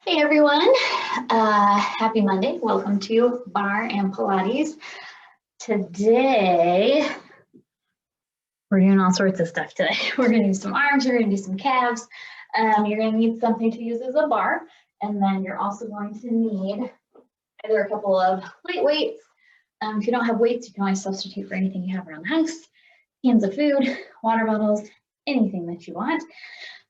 Hey everyone, happy Monday. Welcome to Barre and Pilates. Today, we're doing all sorts of stuff today. We're gonna do some arms, we're gonna do some calves. You're gonna need something to use as a bar, and then you're also going to need either a couple of light weights. If you don't have weights, you can always substitute for anything you have around the house. Cans of food, water bottles, anything that you want.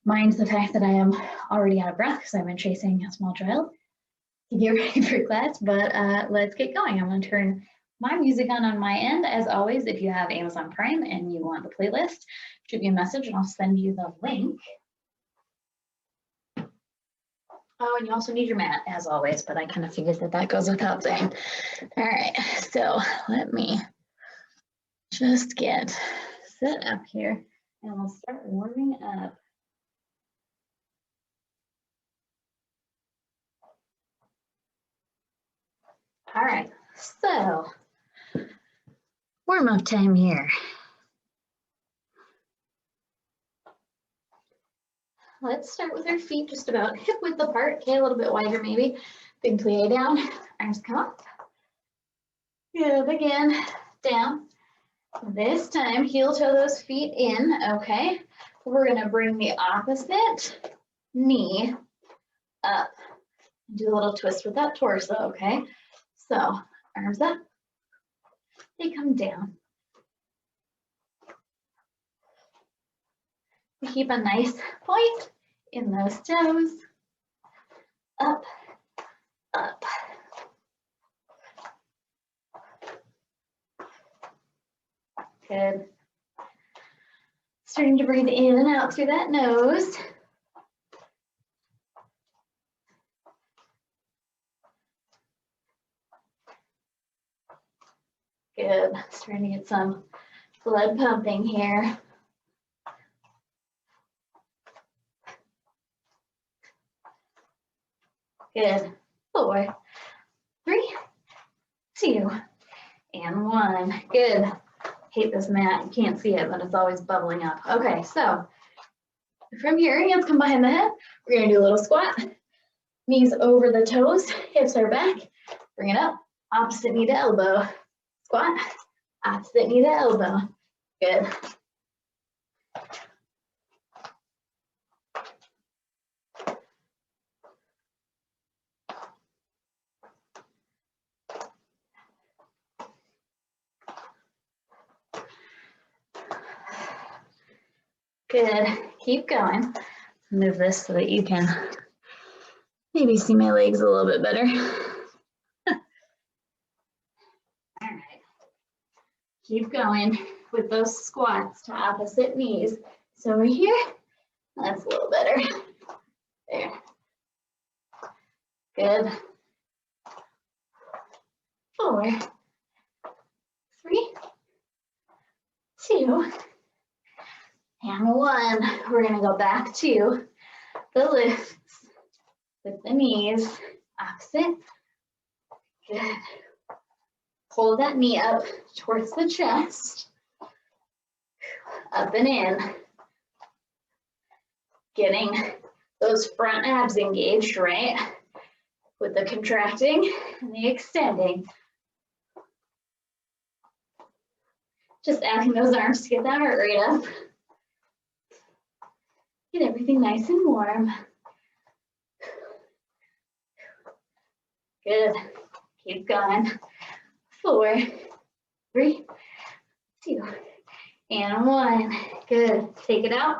Mind the fact that I am already out of breath because I've been chasing a small child to get ready for class, but let's get going. I'm going to turn my music on my end. As always, if you have Amazon Prime and you want the playlist, shoot me a message and I'll send you the link. Oh, and you also need your mat, as always, but I kind of figured that goes without saying. All right, so let me just get set up here and we'll start warming up. All right, so warm-up time here. Let's start with our feet just about hip width apart, okay, a little bit wider maybe. Big plie down, arms come up. Good, again, down. This time, heel toe those feet in, okay. We're gonna bring the opposite knee up. Do a little twist with that torso, okay. So, arms up, they come down. We keep a nice point in those toes. Up, up. Good. Starting to breathe in and out through that nose. Good. Starting to get some blood pumping here. Good. 4, 3, 2, and 1. Good. Hate this mat. You can't see it, but it's always bubbling up. Okay, so from here, hands come behind the head. We're going to do a little squat. Knees over the toes, hips are back. Bring it up. Opposite knee to elbow. Squat. Opposite knee to elbow. Good. Good. Keep going. Move this so that you can maybe see my legs a little bit better. All right. Keep going with those squats to opposite knees. So over here, that's a little better. There. Good. 4, 3, 2, and 1. We're going to go back to the lifts with the knees opposite. Good. Hold that knee up towards the chest. Up and in. Getting those front abs engaged, right? With the contracting and the extending. Just adding those arms to get that heart rate up. Get everything nice and warm. Good. Keep going. 4, 3, 2, and 1. Good. Take it out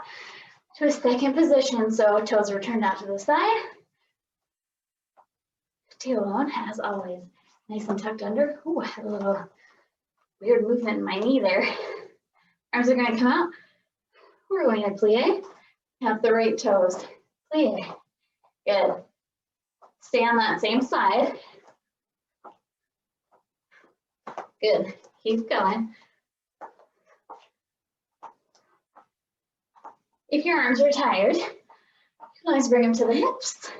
to a second position. So toes are turned out to the side. Tailbone, as always, nice and tucked under. Ooh, I had a little weird movement in my knee there. Arms are going to come out. We're going to plie. Have the right toes. Plie. Good. Stay on that same side. Good. Keep going. If your arms are tired, you can always bring them to the hips,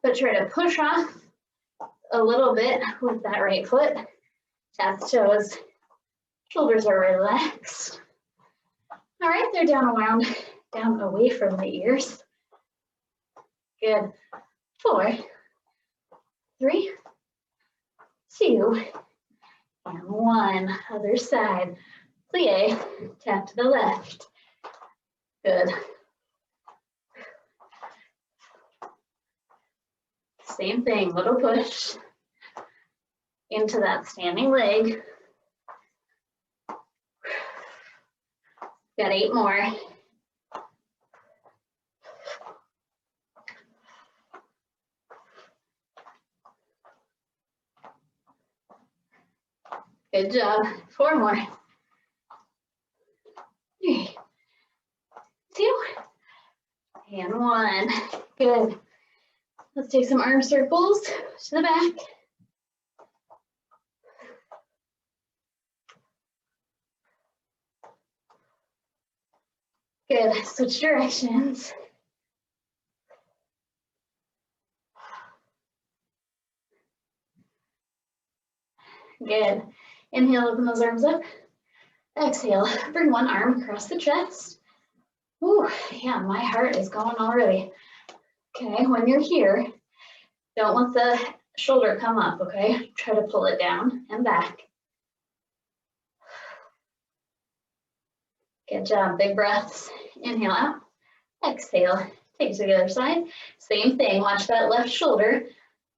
but try to push off a little bit with that right foot. Tap toes. Shoulders are relaxed. All right, they're down away from the ears. Good. 4, 3, 2, and 1. Other side. Plie, tap to the left. Good. Same thing, little push into that standing leg. Got 8 more. Good job. 4 more. 3, 2, and 1. Good. Let's take some arm circles to the back. Good. Switch directions. Good. Inhale, open those arms up. Exhale, bring one arm across the chest. Ooh, yeah, my heart is going already. Okay, when you're here, don't let the shoulder come up, okay? Try to pull it down and back. Good job, big breaths. Inhale out, exhale, take it to the other side. Same thing, watch that left shoulder,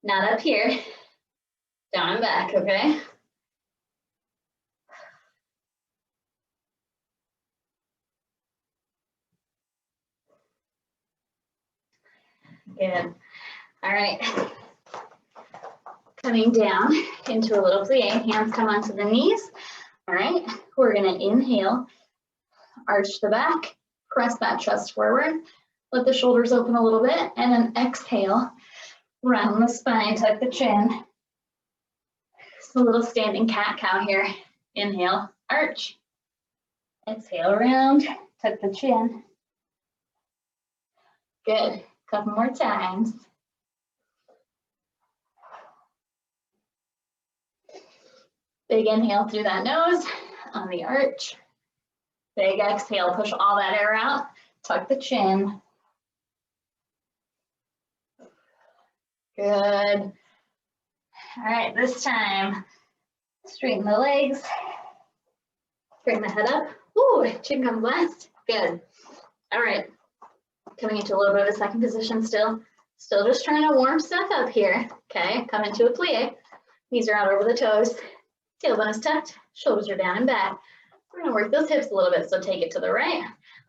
not up here, down and back, okay? Good. All right. Coming down into a little plie, hands come onto the knees. All right, we're gonna inhale, arch the back, press that chest forward, let the shoulders open a little bit, and then exhale, round the spine, tuck the chin. It's a little standing cat-cow here. Inhale, arch. Exhale, round, tuck the chin. Good, couple more times. Big inhale through that nose on the arch. Big exhale, push all that air out, tuck the chin. Good. All right, this time, straighten the legs, bring the head up. Ooh, chin comes last. Good. All right, coming into a little bit of a second position still. Still just trying to warm stuff up here. Okay, come into a plie. Knees are out over the toes. Tailbone is tucked, shoulders are down and back. We're gonna work those hips a little bit, so take it to the right,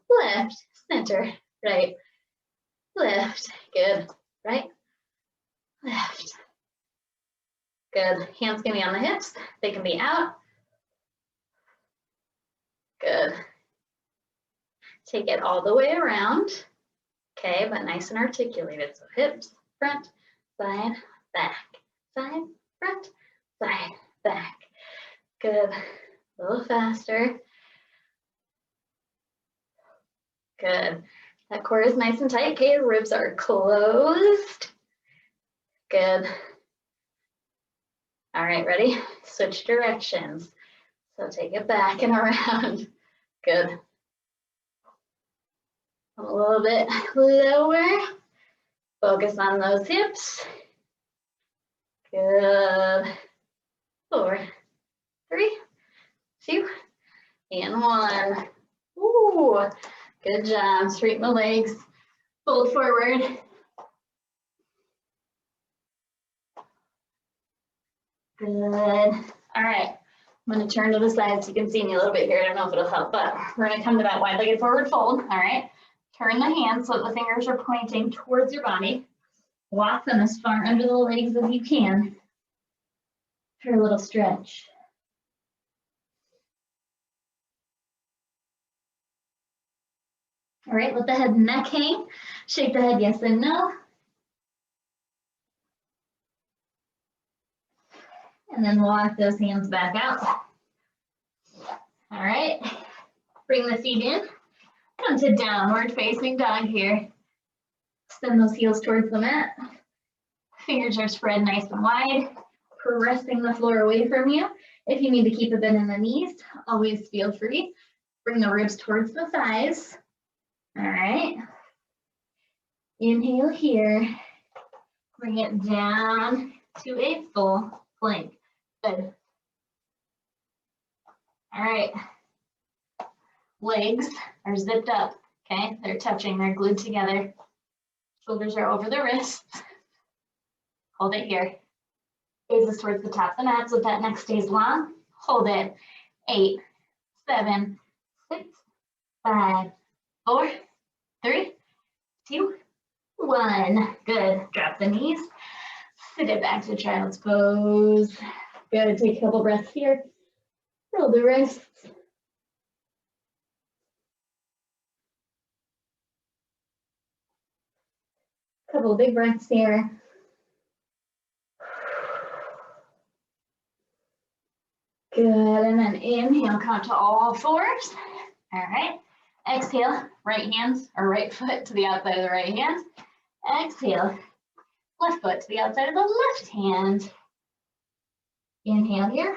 left, center, right, left. Good. Right, left. Good. Hands can be on the hips. They can be out. Good. Take it all the way around. Okay, but nice and articulated. So hips, front, side, back, side, front, side, back. Good. A little faster. Good. That core is nice and tight. Okay, ribs are closed. Good. All right, ready? Switch directions. So take it back and around. Good. A little bit lower. Focus on those hips. Good. 4, 3, 2, and 1. Ooh, good job. Straighten the legs. Fold forward. Good. All right. I'm going to turn to the side so you can see me a little bit here. I don't know if it'll help, but we're going to come to that wide-legged forward fold. All right. Turn the hands so the fingers are pointing towards your body. Walk them as far under the legs as you can for a little stretch. All right, let the head and neck hang. Shake the head yes and no. And then walk those hands back out. All right, bring the feet in. Come to downward facing dog here. Extend those heels towards the mat. Fingers are spread nice and wide, pressing the floor away from you. If you need to keep a bend in the knees, always feel free. Bring the ribs towards the thighs. All right. Inhale here. Bring it down to a full plank. Good. All right. Legs are zipped up, okay? They're touching, they're glued together. Shoulders are over the wrists. Hold it here. Gaze is towards the top of the mat so that neck stays long. Hold it. 8, 7, 6, 5, 4, 3, 2, 1. Good. Drop the knees. Sit it back to child's pose. Good. Take a couple breaths here. Roll the wrists. Couple big breaths here. Good, and then inhale, come to all fours. All right, exhale, right hands or right foot to the outside of the right hand. Exhale, left foot to the outside of the left hand. Inhale here,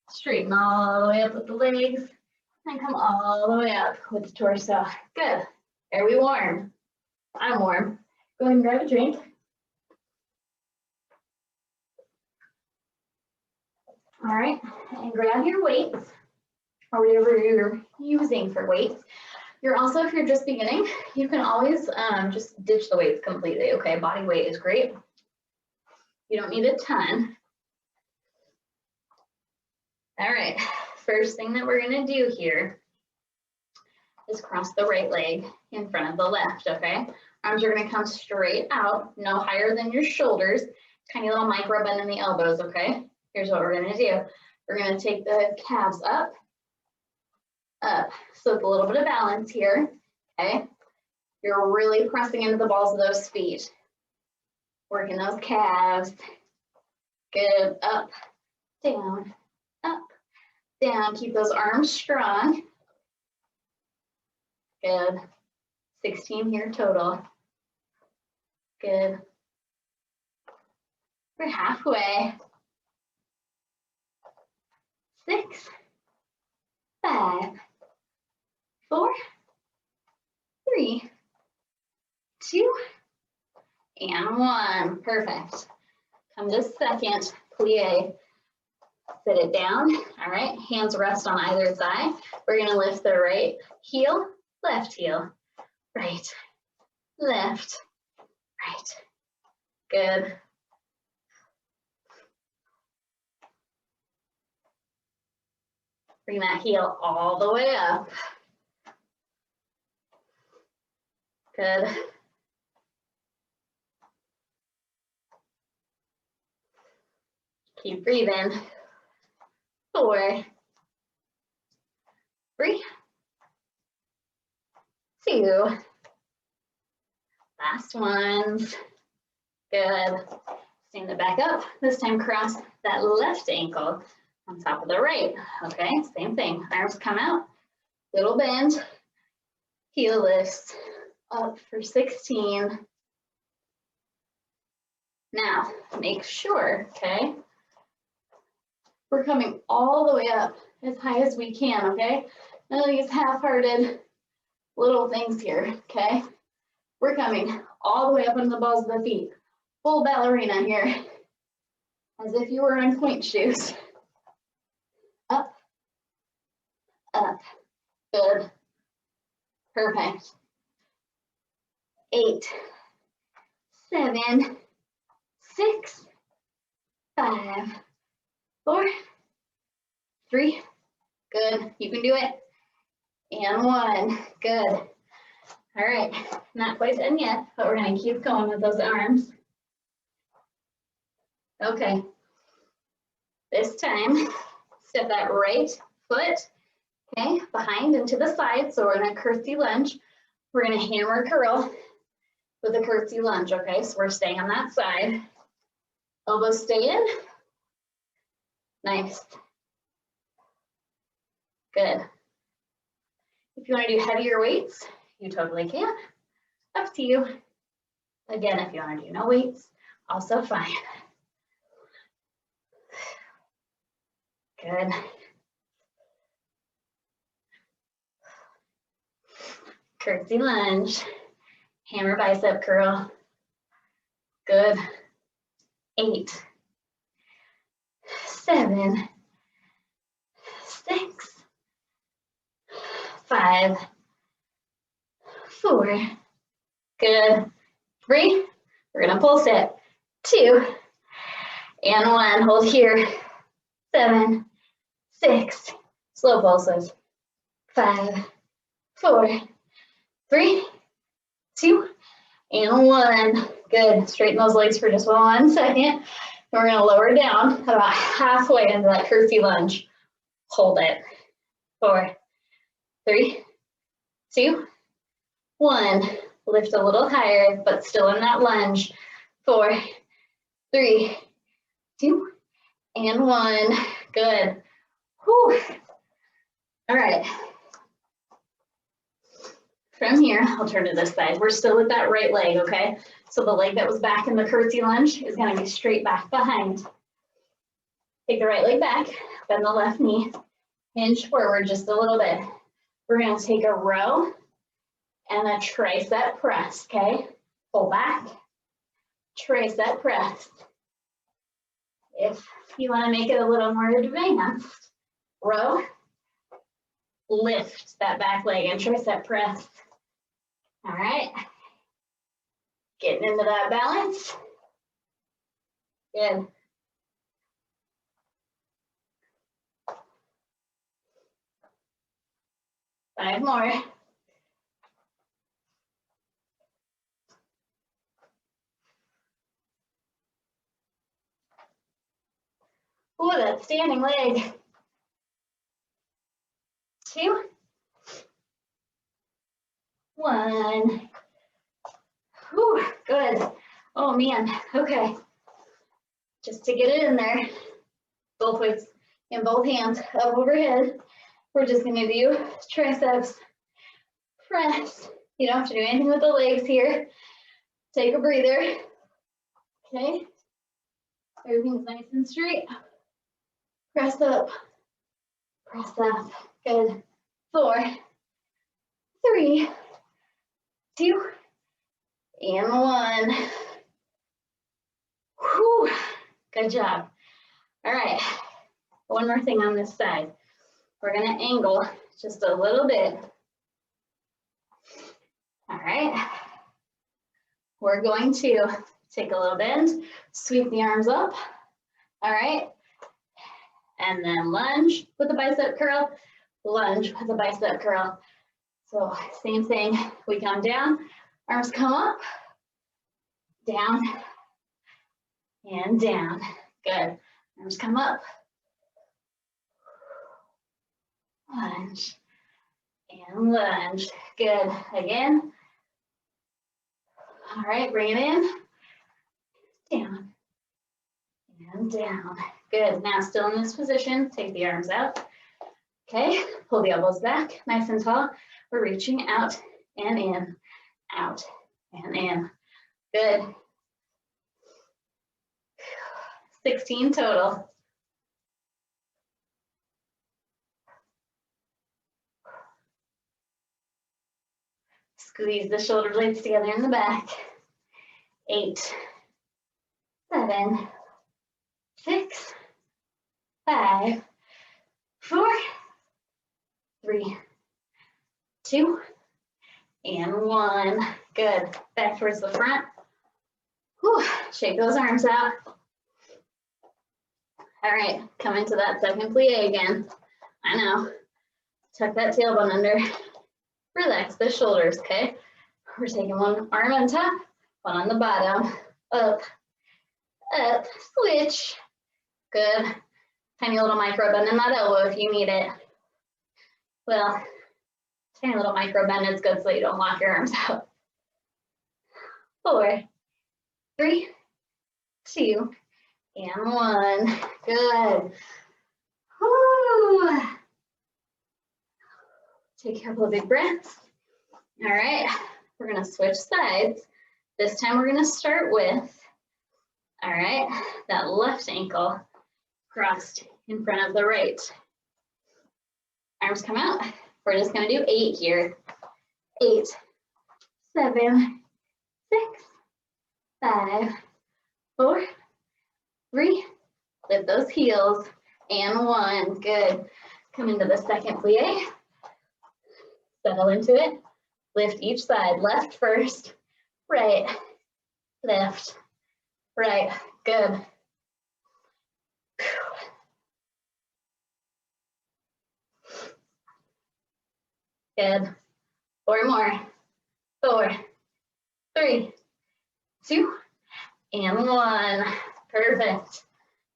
straighten all the way up with the legs, and come all the way up with the torso. Good, are we warm? I'm warm. Go ahead and grab a drink. All right, and grab your weights or whatever you're using for weights. You're also, if you're just beginning, you can always just ditch the weights completely, okay? Body weight is great. You don't need a ton. All right, first thing that we're gonna do here is cross the right leg in front of the left, okay? Arms are gonna come straight out, no higher than your shoulders. Tiny little micro bend in the elbows, okay? Here's what we're gonna do. We're gonna take the calves up, up. So it's a little bit of balance here, okay? You're really pressing into the balls of those feet. Working those calves. Good, up, down, up, down. Keep those arms strong. Good. 16 here total. Good. We're halfway. 6, 5, 4, 3, 2, and 1. Perfect. Come to second plie. Sit it down. All right. Hands rest on either side. We're going to lift the right heel, left heel, right, left, right. Good. Bring that heel all the way up. Good. Keep breathing. 4, 3, 2. Last ones. Good. Stand it back up. This time cross that left ankle on top of the right. Okay, same thing. Arms come out, little bend, heel lifts up for 16. Now, make sure, okay, we're coming all the way up as high as we can, okay? None of these half-hearted little things here, okay? We're coming all the way up into the balls of the feet. Full ballerina here, as if you were in pointe shoes. Up, up, good, perfect. 8, 7, 6, 5, 4, 3, good, you can do it, and 1, good. All right, not quite done yet, but we're gonna keep going with those arms. Okay, this time, step that right foot, okay, behind and to the side, so we're in a curtsy lunge. We're gonna hammer curl with a curtsy lunge, okay? So we're staying on that side. Elbows stay in. Nice. Good. If you wanna do heavier weights, you totally can. Up to you. Again, if you wanna do no weights, also fine. Good. Curtsy lunge, hammer bicep curl. Good. 8, 7, 6, 5, 4. Good. 3. We're gonna pulse it. 2 and 1. Hold here. 7, 6. Slow pulses. 5, 4, 3, 2, and 1. Good. Straighten those legs for just 1 second. And we're going to lower down about halfway into that curtsy lunge. Hold it. 4, 3, 2, 1. Lift a little higher, but still in that lunge. 4, 3, 2, and 1. Good. Whew. All right. From here, I'll turn to this side. We're still with that right leg, okay? So the leg that was back in the curtsy lunge is gonna be straight back behind. Take the right leg back, bend the left knee, hinge forward just a little bit. We're gonna take a row and a tricep press, okay? Pull back, tricep press. If you wanna make it a little more advanced, row, lift that back leg and tricep press. All right, getting into that balance. Good. Five more. Ooh, that standing leg. 2, 1. Whew, good. Oh man, okay. Just to get it in there, both weights in both hands, up overhead. We're just gonna do triceps press. You don't have to do anything with the legs here. Take a breather. Okay. Everything's nice and straight. Press up. Press up. Good. 4, 3, 2, and 1. Whew. Good job. All right. One more thing on this side. We're going to angle just a little bit. All right. We're going to take a little bend, sweep the arms up. All right. And then lunge with a bicep curl, lunge with a bicep curl. So same thing. We come down, arms come up, down, and down. Good. Arms come up. Lunge and lunge. Good. Again. All right, bring it in. Down and down. Good. Now still in this position, take the arms out. Okay, pull the elbows back, nice and tall. We're reaching out and in, out and in. Good. 16 total. Squeeze the shoulder blades together in the back. 8, 7, 6, 5, 4, 3, 2, and 1. Good. Back towards the front. Whew. Shake those arms out. All right, come into that second plie again. I know. Tuck that tailbone under. Relax the shoulders, okay? We're taking one arm on top, one on the bottom. Up, up, switch. Good. Tiny little micro bend in that elbow if you need it. Well, tiny little micro bend is good so you don't lock your arms out. 4, 3, 2, and 1. Good. Woo. Take a couple of big breaths. All right, we're gonna switch sides. This time we're gonna start with, all right, that left ankle crossed in front of the right. Arms come out. We're just gonna do 8 here. 8, 7, 6, 5, 4, 3, lift those heels, and 1, good. Come into the second plie, settle into it, lift each side, left first, right, left, right, good. Good. 4 more. 4, 3, 2, and 1. Perfect.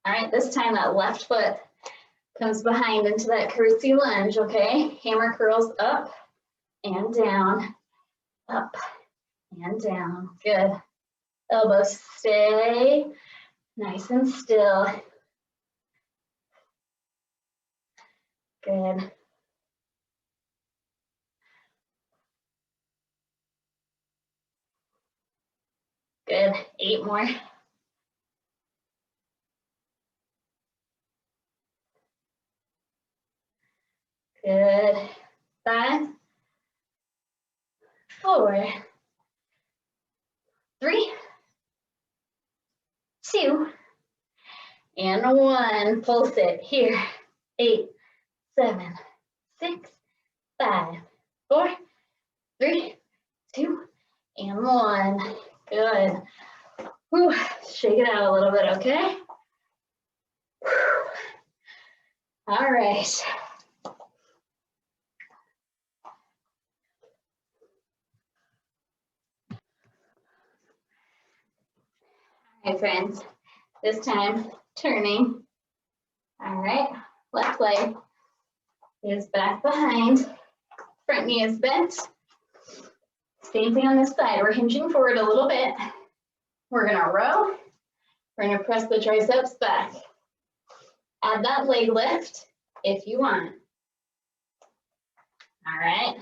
All right, this time that left foot comes behind into that curtsy lunge, okay? Hammer curls up and down, up and down. Good. Elbows stay nice and still. Good. Good. 8 more. Good. 5, 4, 3, 2, and 1. Pulse it here. 8, 7, 6, 5, 4, 3, 2, and 1. Good. Whew. Shake it out a little bit, okay? Whew. All right. All right, friends. This time, turning. All right. Left leg is back behind. Front knee is bent. Same thing on this side. We're hinging forward a little bit. We're gonna row. We're gonna press the triceps back. Add that leg lift if you want. All right.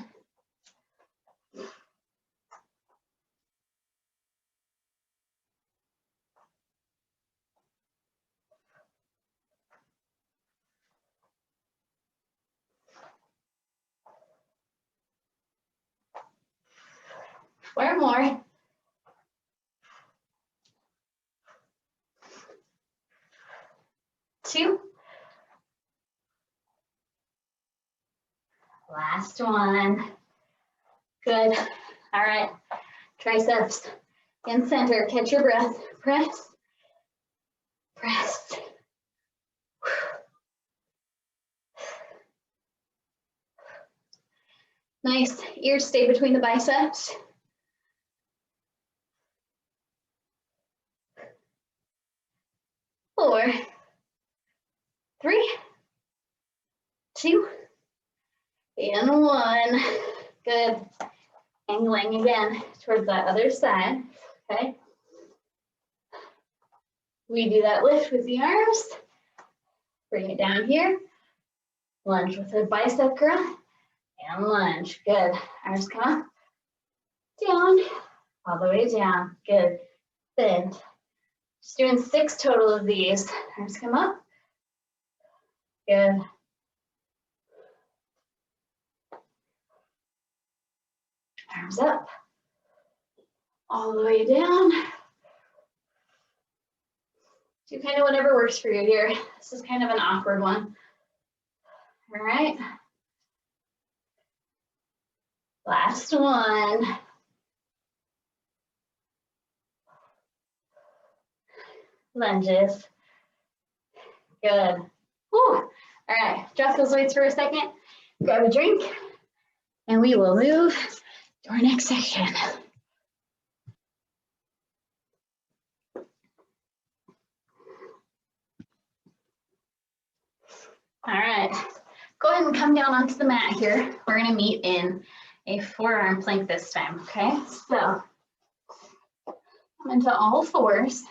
Four more. Two. Last one. Good. All right. Triceps in center. Catch your breath. Press. Press. Nice. Ears stay between the biceps. 4, 3, 2, and 1. Good. Angling again towards that other side. Okay. We do that lift with the arms. Bring it down here. Lunge with a bicep curl. And lunge. Good. Arms come up. Down. All the way down. Good. Bend. Just doing 6 total of these. Arms come up. Good. Arms up. All the way down. Do kind of whatever works for you here. This is kind of an awkward one. All right. Last one. Lunges. Good. Whew. All right, drop those weights for a second. Grab a drink, and we will move to our next section. All right, go ahead and come down onto the mat here. We're gonna meet in a forearm plank this time, okay? So, come into all fours.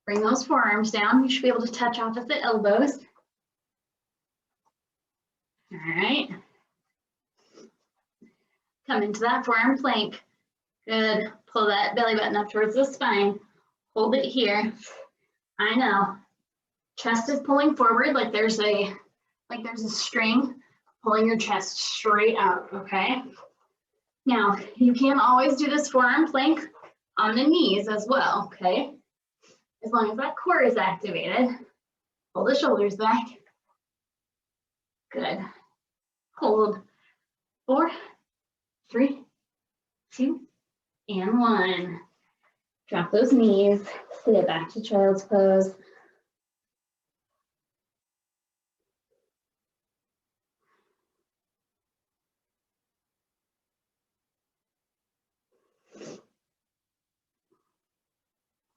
Bring those forearms down. You should be able to touch off at the elbows. All right. Come into that forearm plank. Good. Pull that belly button up towards the spine. Hold it here. I know. Chest is pulling forward like there's a string pulling your chest straight up, okay? Now, you can always do this forearm plank on the knees as well, okay? As long as that core is activated, pull the shoulders back. Good. Hold. 4, 3, 2, and 1. Drop those knees, sit back to child's pose.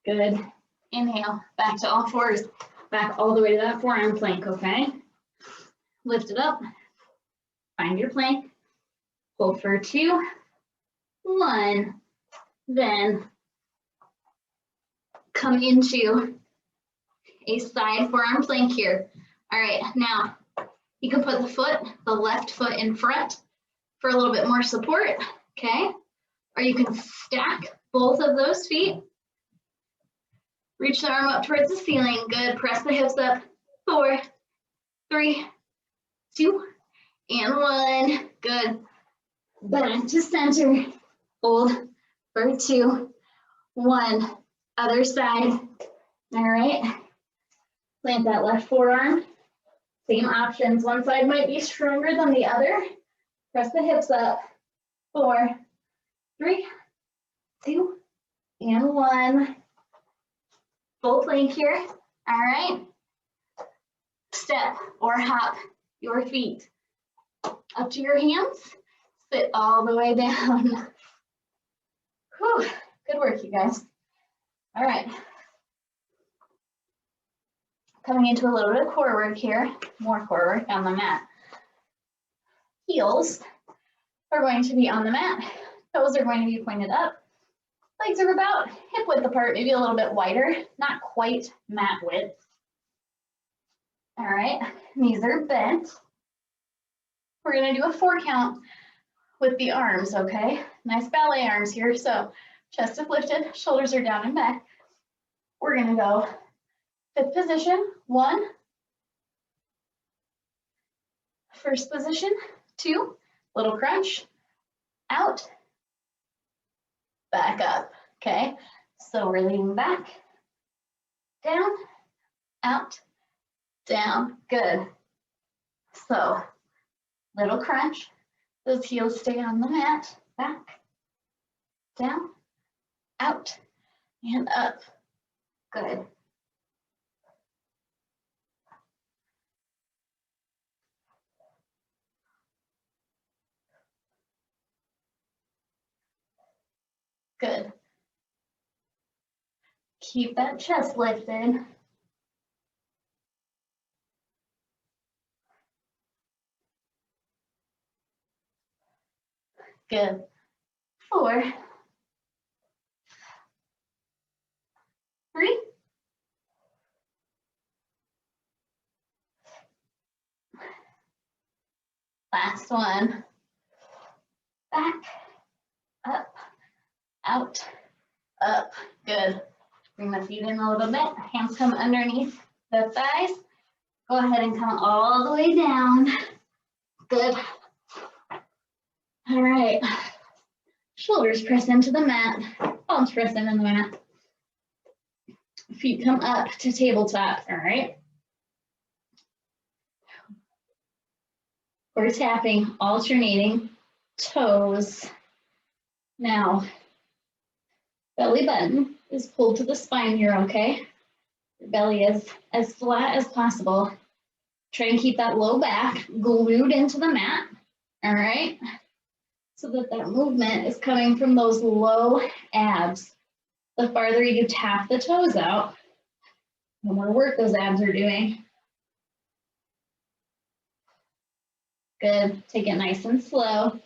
Good. Inhale, back to all fours, back all the way to that forearm plank, okay? Lift it up, find your plank, hold for 2, 1, then come into a side forearm plank here. All right, now you can put the left foot in front for a little bit more support, okay? Or you can stack both of those feet. Reach the arm up towards the ceiling. Good. Press the hips up. 4, 3, 2, and 1. Good. Back to center. Hold for 2, 1. Other side. All right. Plant that left forearm. Same options. One side might be stronger than the other. Press the hips up. 4, 3, 2, and 1. Full plank here. All right. Step or hop your feet up to your hands. Sit all the way down. Whew. Good work, you guys. All right. Coming into a little bit of core work here. More core work on the mat. Heels are going to be on the mat. Toes are going to be pointed up. Legs are about hip width apart, maybe a little bit wider, not quite mat width. All right, knees are bent. We're gonna do a 4 count with the arms, okay? Nice ballet arms here, so chest is lifted, shoulders are down and back. We're gonna go 5th position, 1. First position, 2, little crunch, out, back up, okay? So we're leaning back, down, out, down, good. So, little crunch, those heels stay on the mat, back, down, out, and up, good. Good. Keep that chest lifted. Good. 4, 3, 'Last one. Back, up, out, up. Good. Bring the feet in a little bit. Hands come underneath the thighs. Go ahead and come all the way down. Good. All right. Shoulders press into the mat. Palms press into the mat. Feet come up to tabletop. All right. We're tapping, alternating toes. Now, belly button is pulled to the spine here, okay? Your belly is as flat as possible. Try and keep that low back glued into the mat, all right? So that that movement is coming from those low abs. The farther you tap the toes out, the more work those abs are doing. Good, take it nice and slow.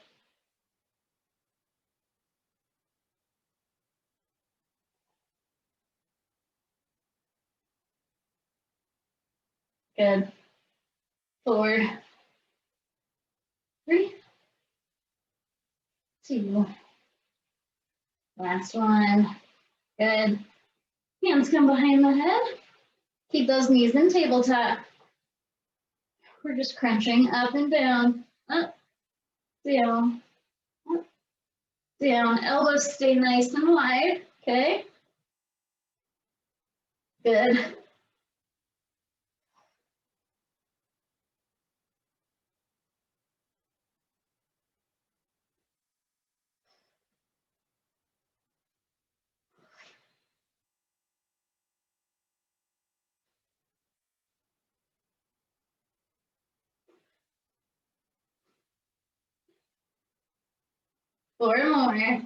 Good. 4, 3, 2. Last one. Good. Hands come behind the head. Keep those knees in tabletop. We're just crunching up and down, up, down, up, down. Elbows stay nice and wide, okay? Good. Four more.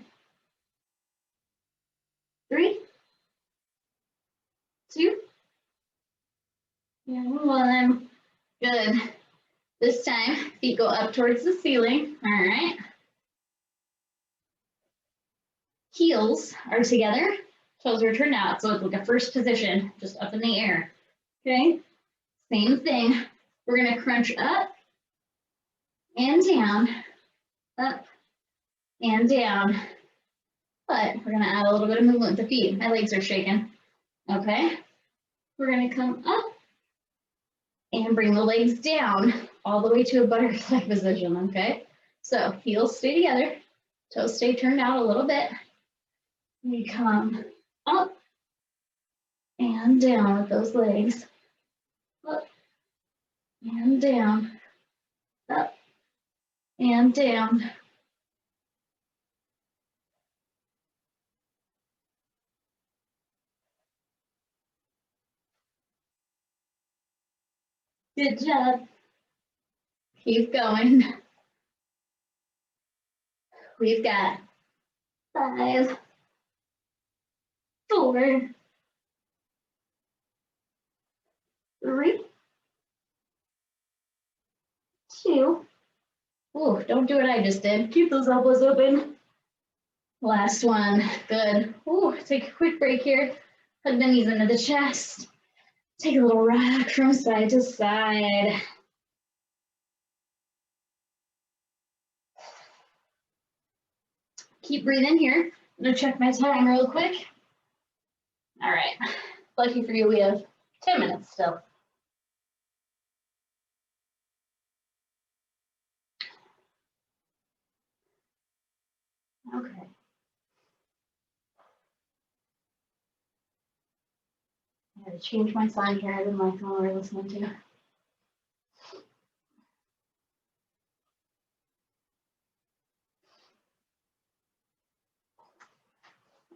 3, 2, and 1. Good. This time, feet go up towards the ceiling. All right. Heels are together. Toes are turned out. So it's like a first position, just up in the air. Okay. Same thing. We're going to crunch up and down, up and down. But we're going to add a little bit of movement with the feet. My legs are shaking. Okay. We're going to come up and bring the legs down all the way to a butterfly position. Okay. So heels stay together. Toes stay turned out a little bit. We come up and down with those legs. Up and down. Up and down. Good job. Keep going. We've got 5, 4, 3, 2. Ooh, don't do what I just did. Keep those elbows open. Last one. Good. Ooh, take a quick break here. Hug the knees into the chest. Take a little rock from side to side. Keep breathing here. I'm gonna check my time real quick. All right. Lucky for you, we have 10 minutes still. Okay. I had to change my sign here. I didn't like the one we were listening to.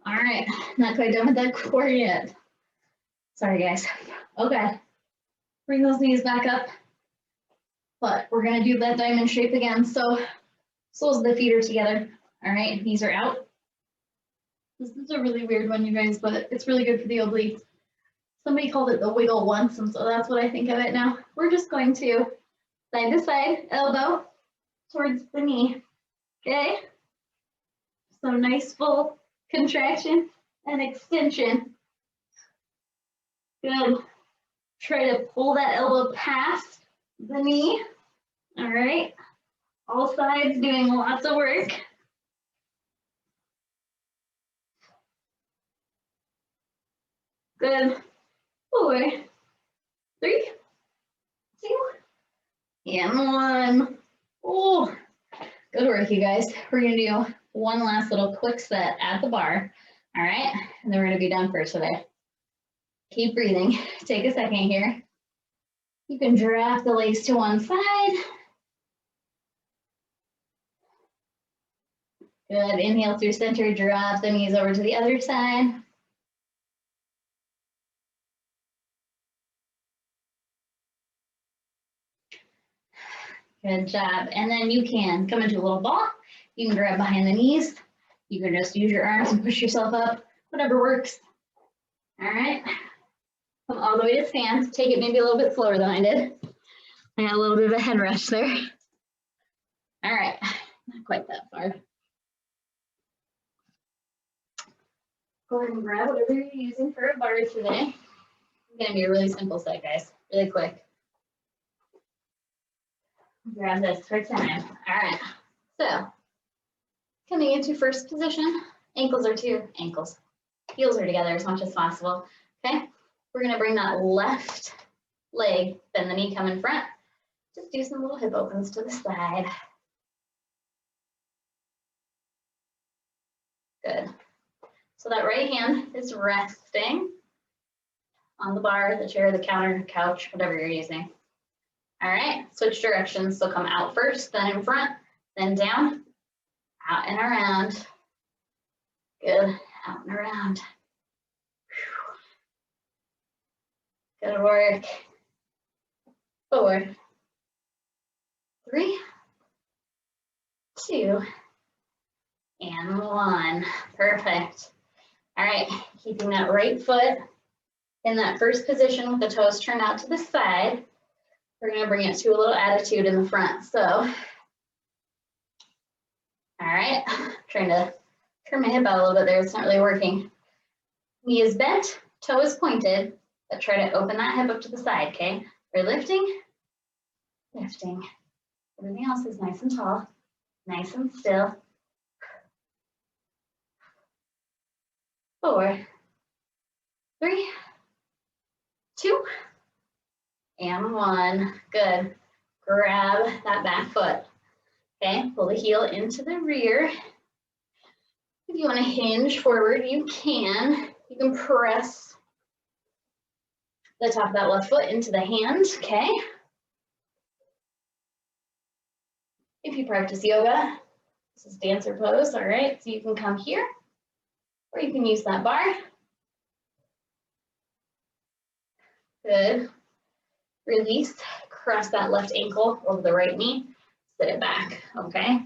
All right, not quite done with that core yet. Sorry, guys. Okay, bring those knees back up. But we're gonna do that diamond shape again. So soles of the feet are together. All right, knees are out. This is a really weird one, you guys, but it's really good for the obliques. Somebody called it the wiggle once, and so that's what I think of it now. We're just going to side to side, elbow towards the knee. Okay? So nice full contraction and extension. Good. Try to pull that elbow past the knee. All right. All sides doing lots of work. Good. 4, 3, 2, and 1. Oh, good work, you guys. We're gonna do one last little quick set at the bar. All right, and then we're gonna be done for today. Keep breathing. Take a second here. You can draft the legs to one side. Good. Inhale through center, drop the knees over to the other side. Good job. And then you can come into a little ball. You can grab behind the knees. You can just use your arms and push yourself up, whatever works. All right. Come all the way to stand. Take it maybe a little bit slower than I did. I got a little bit of a head rush there. All right. Not quite that far. Go ahead and grab whatever you're using for a bar today. It's going to be a really simple set, guys. Really quick. Grab this for time. All right. So, coming into first position, ankles are to ankles. Heels are together as much as possible. Okay. We're going to bring that left leg, bend the knee, come in front. Just do some little hip opens to the side. Good. So that right hand is resting on the bar, the chair, the counter, couch, whatever you're using. All right, switch directions. So come out first, then in front, then down, out and around. Good, out and around. Good work. 4, 3, 2, and 1. Perfect. All right, keeping that right foot in that first position with the toes turned out to the side. We're going to bring it to a little attitude in the front. So, all right, trying to turn my hip out a little bit there. It's not really working. Knee is bent, toe is pointed, but try to open that hip up to the side, okay? We're lifting, lifting. Everything else is nice and tall, nice and still. 4, 3, 2, and 1. Good. Grab that back foot. Okay, pull the heel into the rear. If you want to hinge forward, you can. You can press the top of that left foot into the hand, okay? If you practice yoga, this is dancer pose, all right? So you can come here, or you can use that bar. Good. Release, cross that left ankle over the right knee, sit it back, okay?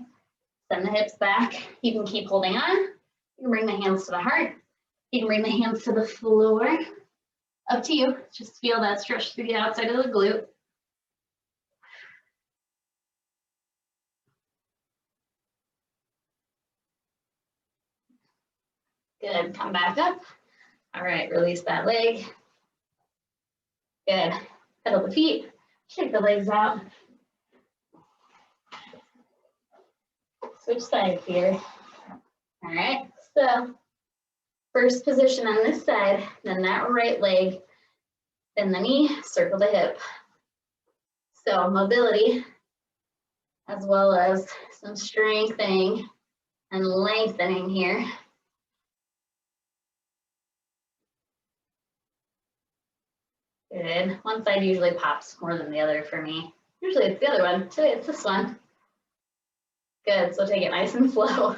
Send the hips back. You can keep holding on. You can bring the hands to the heart. You can bring the hands to the floor. Up to you. Just feel that stretch through the outside of the glute. Good. Come back up. All right. Release that leg. Good. Pedal the feet. Shake the legs out. Switch sides here. All right. So first position on this side, then that right leg, then the knee, circle the hip. So mobility, as well as some strengthening and lengthening here. Good. One side usually pops more than the other for me. Usually it's the other one. Today it's this one. Good. So take it nice and slow.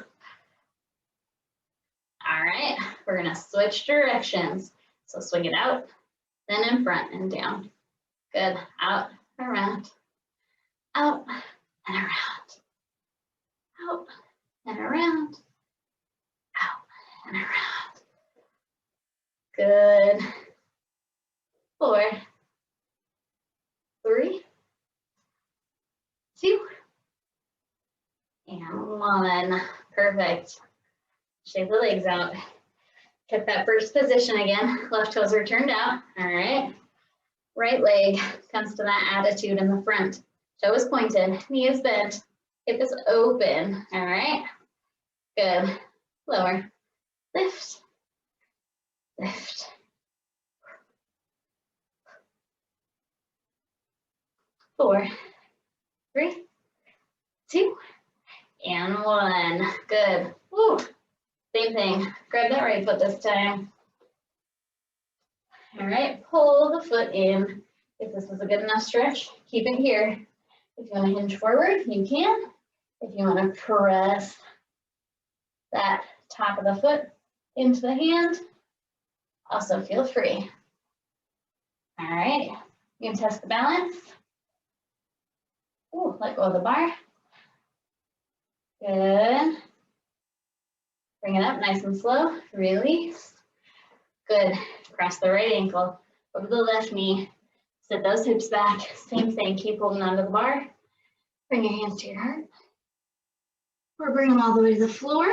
All right. We're going to switch directions. So swing it out, then in front and down. Good. Out, around, out, and around. Out, and around, out, and around. Good. 4, 3, 2, and 1. Perfect. Shake the legs out. Check that first position again. Left toes are turned out. All right. Right leg comes to that attitude in the front. Toe is pointed. Knee is bent. Hip is open. All right. Good. Lower. Lift. Lift. 4, 3, 2, and 1. Good. Woo. Same thing. Grab that right foot this time. All right. Pull the foot in. If this is a good enough stretch, keep it here. If you want to hinge forward, you can. If you want to press that top of the foot into the hand, also feel free. All right. You can test the balance. Ooh, let go of the bar. Good. Bring it up nice and slow. Release. Good. Cross the right ankle over the left knee. Sit those hips back. Same thing. Keep holding onto the bar. Bring your hands to your heart. Or bring them all the way to the floor.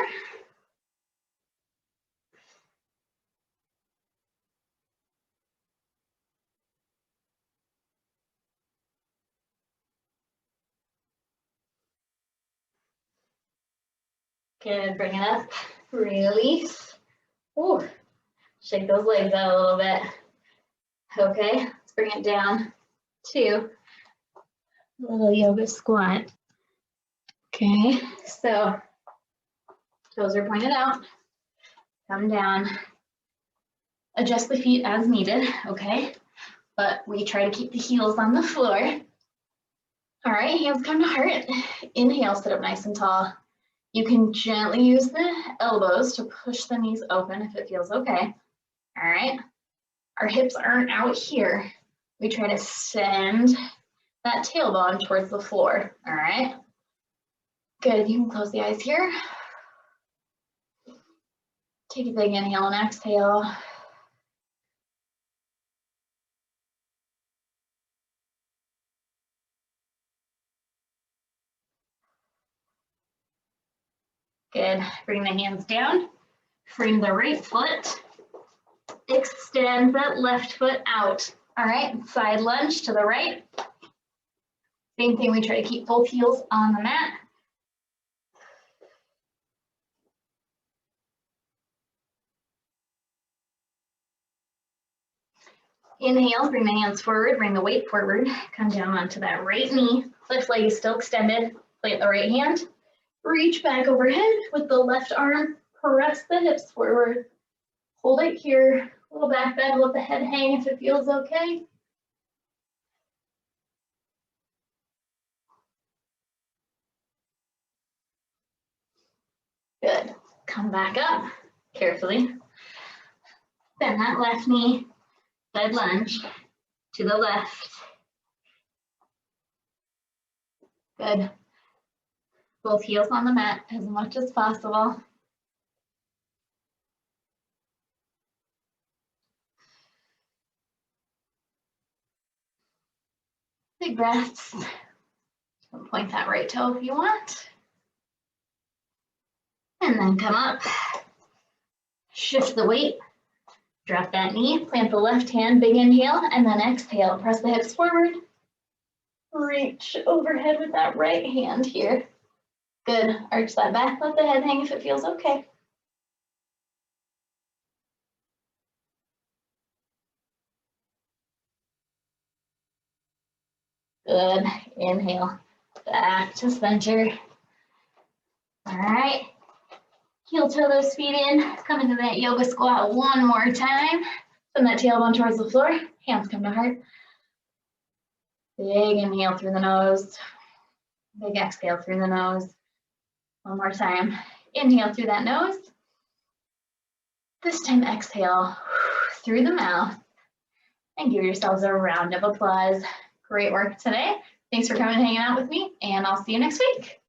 Good. Bring it up. Release. Ooh. Shake those legs out a little bit. Okay. Let's bring it down to a little yoga squat. Okay. So toes are pointed out. Come down. Adjust the feet as needed, okay? But we try to keep the heels on the floor. All right, hands come to heart. Inhale, sit up nice and tall. You can gently use the elbows to push the knees open if it feels okay. All right, our hips aren't out here. We try to send that tailbone towards the floor, all right? Good, you can close the eyes here. Take a big inhale and exhale. Good, bring the hands down. Bring the right foot. Extend that left foot out. All right, side lunge to the right. Same thing, we try to keep both heels on the mat. Inhale, bring the hands forward, bring the weight forward, come down onto that right knee. Left leg is still extended. Plant the right hand. Reach back overhead with the left arm. Press the hips forward. Hold it here. A little back bend, let the head hang if it feels okay. Good. Come back up carefully. Bend that left knee. Side lunge to the left. Good. Both heels on the mat as much as possible. Big breaths. Point that right toe if you want. And then come up. Shift the weight. Drop that knee. Plant the left hand. Big inhale. And then exhale. Press the hips forward. Reach overhead with that right hand here. Good. Arch that back. Let the head hang if it feels okay. Good. Inhale. Back to center. All right. Heel toe those feet in. Come into that yoga squat one more time. Send that tailbone towards the floor. Hands come to heart. Big inhale through the nose. Big exhale through the nose. One more time. Inhale through that nose. This time exhale through the mouth. And give yourselves a round of applause. Great work today. Thanks for coming and hanging out with me, and I'll see you next week.